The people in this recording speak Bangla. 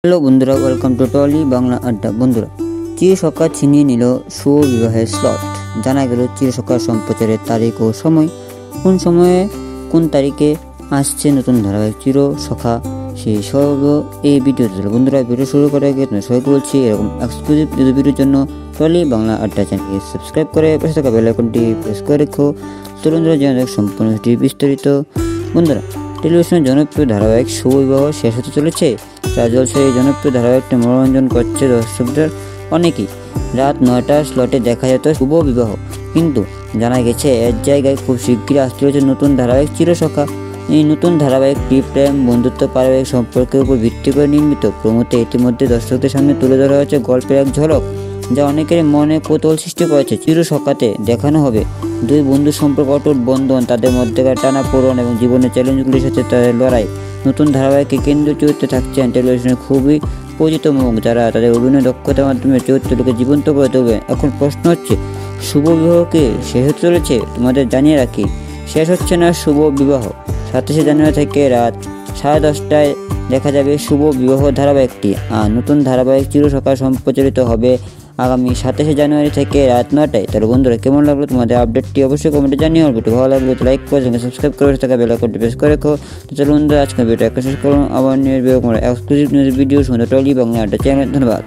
হ্যালো বন্ধুরা, ওয়েলকাম টু টলি বাংলা আড্ডা। বন্ধুরা, চিরসখা ছিনিয়ে নিল শুভ বিবাহের স্লট। জানা গেল চিরসখা সম্প্রচারের তারিখ ও সময়। কোন সময়ে কোন তারিখে আসছে নতুন ধারাবাহিক চিরসখা, সেই সব এই ভিডিওতে ছিল। বন্ধুরা, ভিডিও শুরু করার আগে তোমার সবাইকে বলছি, এরকম এক্সক্লুসিভ ভিডিওর জন্য টলি বাংলা আড্ডা চ্যানেলকে সাবস্ক্রাইব করে পাশে থাকা বেল আইকনটি প্রেস করে রেখো। চলুন জানা যাক সম্পূর্ণ বিস্তারিত। বন্ধুরা, টেলিভিশনের জনপ্রিয় ধারাবাহিক শুভ বিবাহ শেষ হতে চলেছে। স্টার জলসায় এই জনপ্রিয় ধারাবাহিকটি মনোরঞ্জন করছে দর্শকদের অনেকেই। রাত 9টার স্লটে দেখা যেত শুভ বিবাহ, কিন্তু জানা গেছে এর জায়গায় খুব শীঘ্রই আসতে চলেছে নতুন ধারাবাহিক চিরসখা। এই নতুন ধারাবাহিকটি প্রেম, বন্ধুত্ব, পারিবারিক সম্পর্কের উপর ভিত্তি করে নির্মিত। প্রমোতে ইতিমধ্যে দর্শকদের সামনে তুলে ধরা হয়েছে গল্পের এক ঝলক, যা অনেকের মনে কৌতূহল সৃষ্টি করেছে। চিরসখাতে দেখানো হবে দুই বন্ধুর সম্পর্ক, অটুট বন্ধন, তাদের মধ্যেকার টানাপোড়েন এবং জীবনের চ্যালেঞ্জগুলির সাথে তাদের লড়াই। নতুন ধারাবাহিকে কেন্দ্রীয় চরিত্রে থাকছেন টেলিভিশনের খুবই পরিচিত মুখ, যারা তাদের অভিনয় দক্ষতার মাধ্যমে চরিত্রটিকে জীবন্ত করে তুলবে। এখন প্রশ্ন হচ্ছে, শুভ বিবাহকে শেষ হতে চলেছে? তোমাদের জানিয়ে রাখি, শেষ হচ্ছে না শুভ বিবাহ। 27শে জানুয়ারি থেকে রাত 10:30টায় দেখা যাবে শুভ বিবাহ ধারাবাহিকটি। আর নতুন ধারাবাহিক চিরসখা সম্প্রচারিত হবে আগামী 27শে জানুয়ারি থেকে রাত 9টায়। তাহলে বন্ধুরা, কেমন লাগলো তোমাদের আপডেটটি অবশ্যই কমেন্টে জানিও। আর ভিডিও ভালো লাগলে লাইক করে সাবস্ক্রাইব করে থাকা বেল আইকনটি প্রেস করে রেখো। তো চলো বন্ধুরা, আজকের ভিডিওটা শেষ করুন। আবার নিউজ এক্সক্লুসিভ নিউজ ভিডিও শুনতে টলি বাংলা আড্ডা চ্যানেল। ধন্যবাদ।